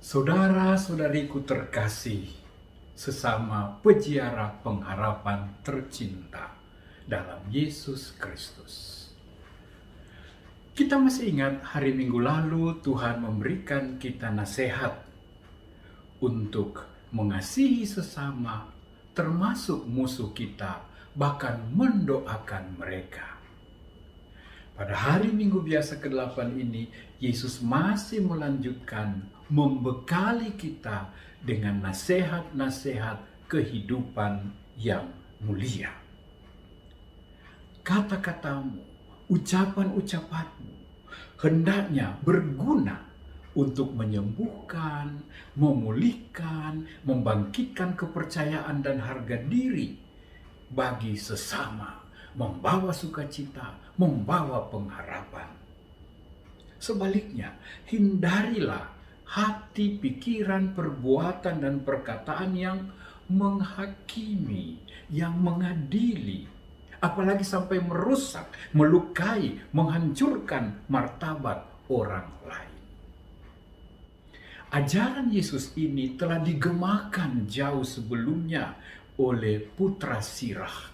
Saudara-saudariku terkasih, sesama peziarah pengharapan tercinta dalam Yesus Kristus. Kita masih ingat hari Minggu lalu Tuhan memberikan kita nasihat untuk mengasihi sesama, termasuk musuh kita, bahkan mendoakan mereka. Pada hari Minggu biasa ke-8 ini, Yesus masih melanjutkan membekali kita dengan nasihat-nasihat kehidupan yang mulia. Kata-katamu, ucapan-ucapanmu hendaknya berguna untuk menyembuhkan, memulihkan, membangkitkan kepercayaan dan harga diri bagi sesama, membawa sukacita, membawa pengharapan. Sebaliknya, hindarilah hati, pikiran, perbuatan, dan perkataan yang menghakimi, yang mengadili, apalagi sampai merusak, melukai, menghancurkan martabat orang lain. Ajaran Yesus ini telah digemakan jauh sebelumnya oleh putra Sirah.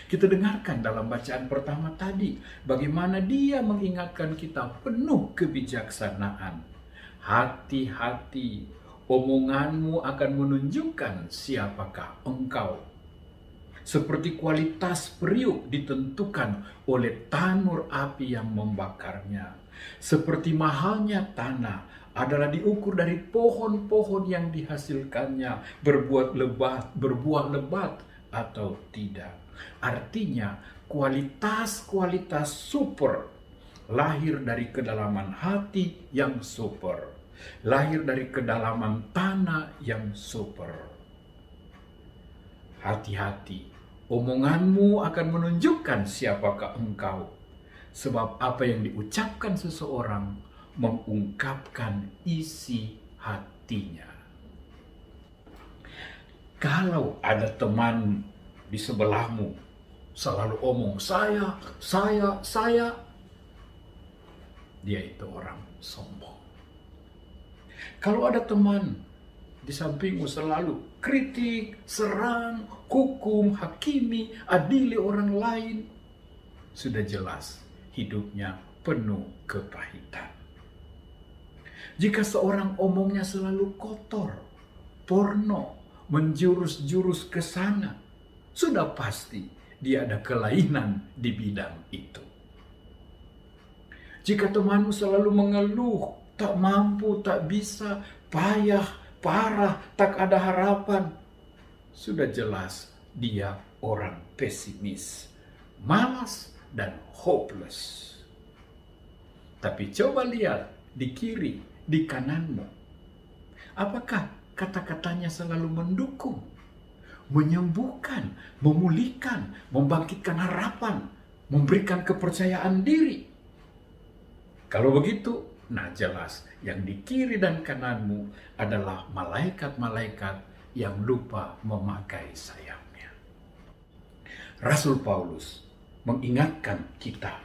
Kita dengarkan dalam bacaan pertama tadi, bagaimana dia mengingatkan kita penuh kebijaksanaan. Hati-hati, omonganmu akan menunjukkan siapakah engkau. Seperti kualitas periuk ditentukan oleh tanur api yang membakarnya. Seperti mahalnya tanah adalah diukur dari pohon-pohon yang dihasilkannya, berbuah lebat atau tidak. Artinya kualitas-kualitas super lahir dari kedalaman hati yang super, lahir dari kedalaman tanah yang super. Hati-hati, omonganmu akan menunjukkan siapakah engkau, sebab apa yang diucapkan seseorang mengungkapkan isi hatinya. Kalau ada teman di sebelahmu selalu omong saya, dia itu orang sombong. Kalau ada teman di sampingmu selalu kritik, serang, hukum, hakimi, adili orang lain, sudah jelas hidupnya penuh kepahitan. Jika seorang omongnya selalu kotor, porno, menjurus-jurus ke sana, sudah pasti dia ada kelainan di bidang itu. Jika temanmu selalu mengeluh, tak mampu, tak bisa, payah, parah, tak ada harapan, sudah jelas dia orang pesimis, malas, dan hopeless. Tapi coba lihat di kiri, di kananmu. Apakah kata-katanya selalu mendukung, menyembuhkan, memulihkan, membangkitkan harapan, memberikan kepercayaan diri? Kalau begitu, nah jelas yang di kiri dan kananmu adalah malaikat-malaikat yang lupa memakai sayapnya. Rasul Paulus mengingatkan kita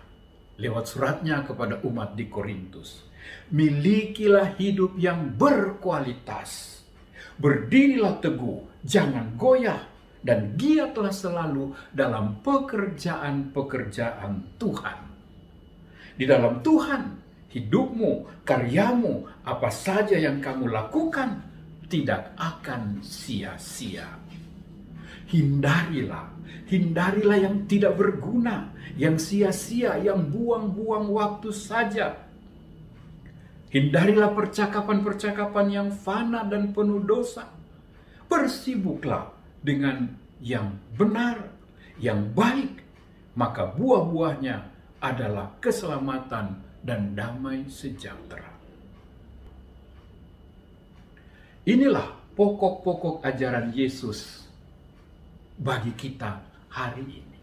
lewat suratnya kepada umat di Korintus, milikilah hidup yang berkualitas, berdirilah teguh, jangan goyah, dan giatlah selalu dalam pekerjaan-pekerjaan Tuhan. Di dalam Tuhan, hidupmu, karyamu, apa saja yang kamu lakukan tidak akan sia-sia. Hindarilah yang tidak berguna, yang sia-sia, yang buang-buang waktu saja. Hindarilah percakapan-percakapan yang fana dan penuh dosa. Bersibuklah dengan yang benar, yang baik, maka buah-buahnya adalah keselamatan dan damai sejahtera. Inilah pokok-pokok ajaran Yesus bagi kita hari ini.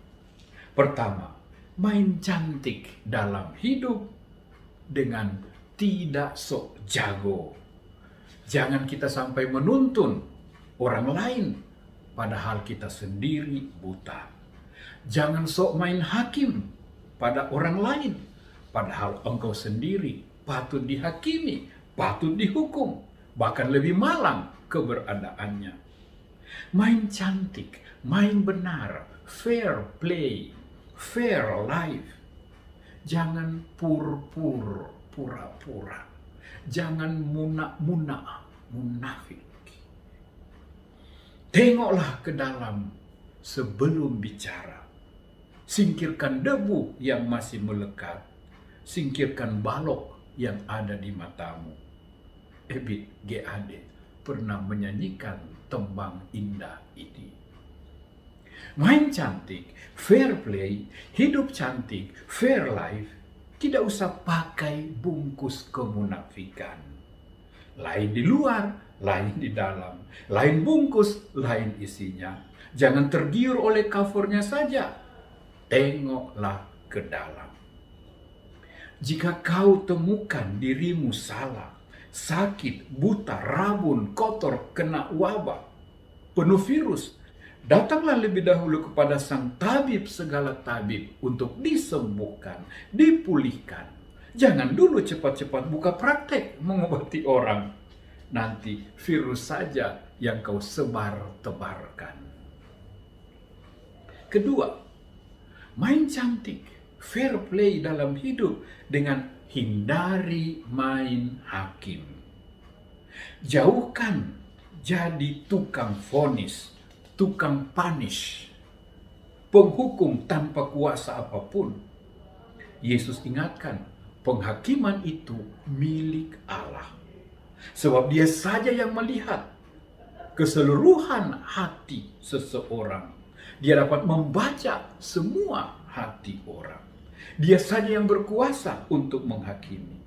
Pertama, main cantik dalam hidup dengan tidak sok jago. Jangan kita sampai menuntun orang lain padahal kita sendiri buta. Jangan sok main hakim pada orang lain padahal engkau sendiri patut dihakimi, patut dihukum. bahkan lebih malang keberadaannya. Main cantik, main benar, fair play, fair life. Jangan pura-pura. Jangan munafik. Tengoklah ke dalam sebelum bicara. Singkirkan debu yang masih melekat. Singkirkan balok yang ada di matamu. Ebit GAD pernah menyanyikan tembang indah ini. Main cantik, fair play, hidup cantik, fair life, tidak usah pakai bungkus kemunafikan. Lain di luar, lain di dalam. Lain bungkus, lain isinya. Jangan tergiur oleh covernya saja. Tengoklah ke dalam. Jika kau temukan dirimu salah, sakit, buta, rabun, kotor, kena wabah, penuh virus, datanglah lebih dahulu kepada sang tabib segala tabib untuk disembuhkan, dipulihkan. Jangan dulu cepat-cepat buka praktek mengobati orang. Nanti virus saja yang kau sebar-tebarkan. Kedua, main cantik, fair play dalam hidup dengan hindari main hakim. Jauhkan jadi tukang vonis, tukang punish, penghukum tanpa kuasa apapun. Yesus ingatkan, penghakiman itu milik Allah. Sebab Dia saja yang melihat keseluruhan hati seseorang. Dia dapat membaca semua hati orang. Dia saja yang berkuasa untuk menghakimi.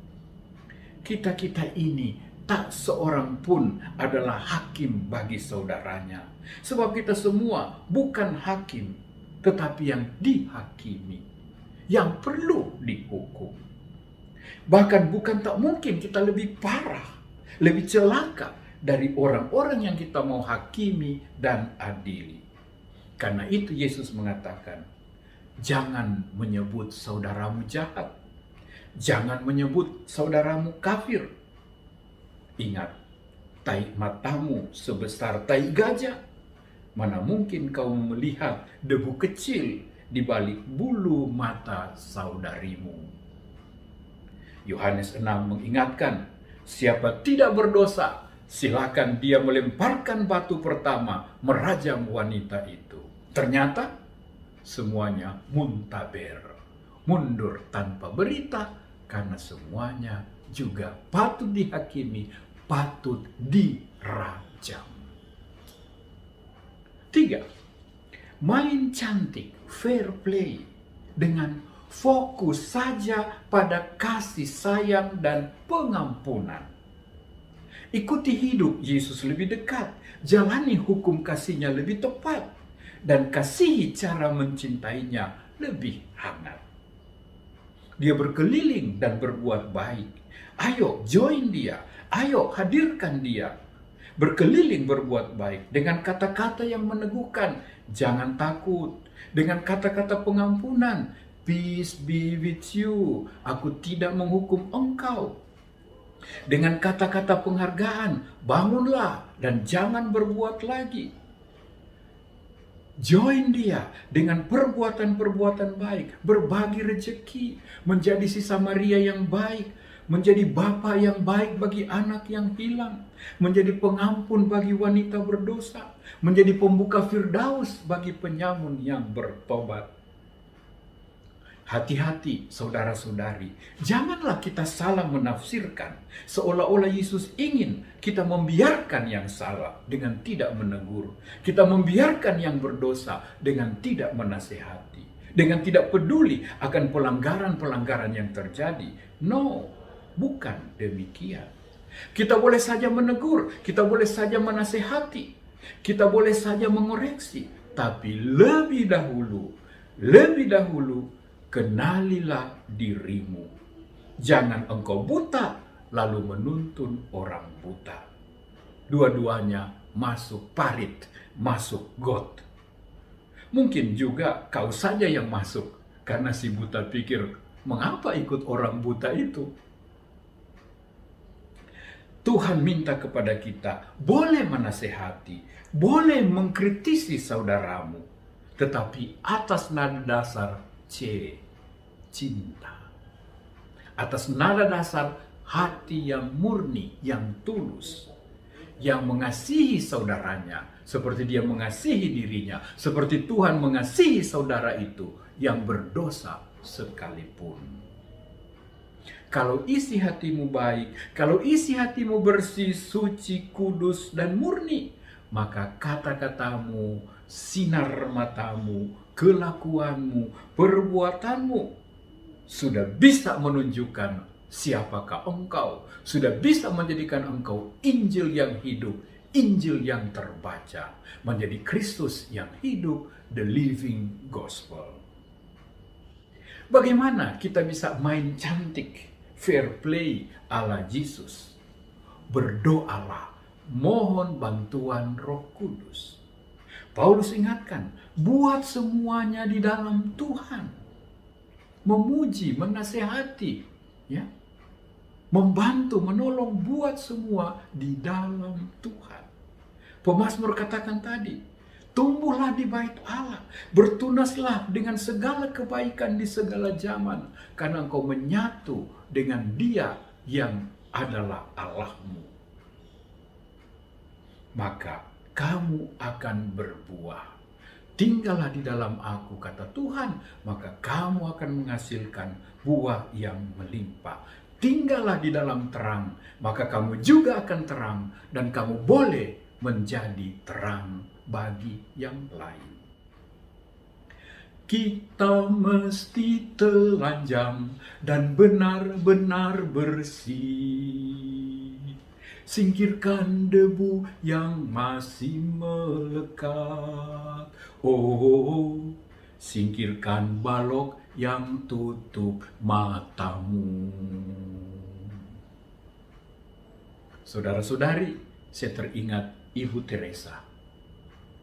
Kita-kita ini tak seorang pun adalah hakim bagi saudaranya. Sebab kita semua bukan hakim, tetapi yang dihakimi, yang perlu dihukum. Bahkan bukan tak mungkin kita lebih parah, lebih celaka dari orang-orang yang kita mau hakimi dan adili. Karena itu Yesus mengatakan, jangan menyebut saudaramu jahat. Jangan menyebut saudaramu kafir. Ingat, tai matamu sebesar tai gajah. Mana mungkin kau melihat debu kecil di balik bulu mata saudarimu. Yohanes 6 mengingatkan, siapa tidak berdosa, silakan dia melemparkan batu pertama merajam wanita itu. Ternyata semuanya muntaber, mundur tanpa berita, karena semuanya juga patut dihakimi, patut dirajam. 3. Main cantik, fair play, dengan fokus saja pada kasih sayang dan pengampunan. Ikuti hidup Yesus lebih dekat, jalani hukum kasihnya lebih tepat, dan kasihi cara mencintainya lebih hangat. Dia berkeliling dan berbuat baik. Ayo join dia, ayo hadirkan dia. Berkeliling berbuat baik dengan kata-kata yang meneguhkan, jangan takut. Dengan kata-kata pengampunan, peace be with you, aku tidak menghukum engkau. Dengan kata-kata penghargaan, bangunlah dan jangan berbuat lagi. Join dia dengan perbuatan-perbuatan baik, berbagi rezeki, menjadi si Samaria yang baik, menjadi bapa yang baik bagi anak yang hilang, menjadi pengampun bagi wanita berdosa, menjadi pembuka Firdaus bagi penyamun yang bertobat. Hati-hati saudara-saudari, janganlah kita salah menafsirkan seolah-olah Yesus ingin kita membiarkan yang salah dengan tidak menegur. Kita membiarkan yang berdosa dengan tidak menasehati, dengan tidak peduli akan pelanggaran-pelanggaran yang terjadi. No, bukan demikian. Kita boleh saja menegur, kita boleh saja menasehati, kita boleh saja mengoreksi, tapi lebih dahulu kenalilah dirimu. Jangan engkau buta lalu menuntun orang buta. Dua-duanya masuk parit, masuk got. Mungkin juga kau saja yang masuk, karena si buta pikir, mengapa ikut orang buta itu? Tuhan minta kepada kita, boleh menasehati, boleh mengkritisi saudaramu, tetapi atas nada dasar cinta. Atas nada dasar hati yang murni, yang tulus, yang mengasihi saudaranya, seperti dia mengasihi dirinya, seperti Tuhan mengasihi saudara itu yang berdosa sekalipun. Kalau isi hatimu baik, kalau isi hatimu bersih, suci, kudus, dan murni, maka kata-katamu, sinar matamu, kelakuanmu, perbuatanmu sudah bisa menunjukkan siapakah engkau, sudah bisa menjadikan engkau Injil yang hidup, Injil yang terbaca, menjadi Kristus yang hidup, the living gospel. Bagaimana kita bisa main cantik, fair play ala Yesus? Berdoalah, mohon bantuan Roh Kudus. Paulus ingatkan, buat semuanya di dalam Tuhan. Memuji, menasehati, ya, membantu, menolong, buat semua di dalam Tuhan. Pemazmur katakan tadi, tumbuhlah di bait Allah, bertunaslah dengan segala kebaikan di segala zaman, karena engkau menyatu dengan Dia yang adalah Allahmu. Maka kamu akan berbuah. Tinggallah di dalam aku, kata Tuhan, maka kamu akan menghasilkan buah yang melimpah. Tinggallah di dalam terang, maka kamu juga akan terang, dan kamu boleh menjadi terang bagi yang lain. Kita mesti telanjang dan benar-benar bersih. Singkirkan debu yang masih melekat. Oh, singkirkan balok yang tutup matamu. Saudara-saudari, saya teringat Ibu Teresa.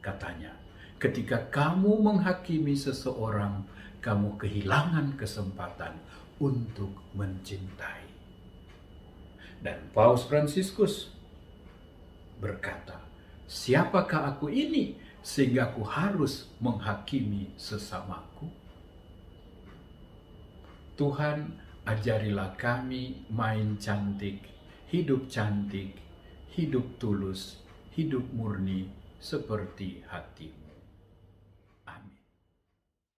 Katanya, ketika kamu menghakimi seseorang, kamu kehilangan kesempatan untuk mencintai. Dan Paus Fransiskus berkata, siapakah aku ini sehingga aku harus menghakimi sesamaku? Tuhan, ajarilah kami main cantik, hidup tulus, hidup murni seperti hatimu.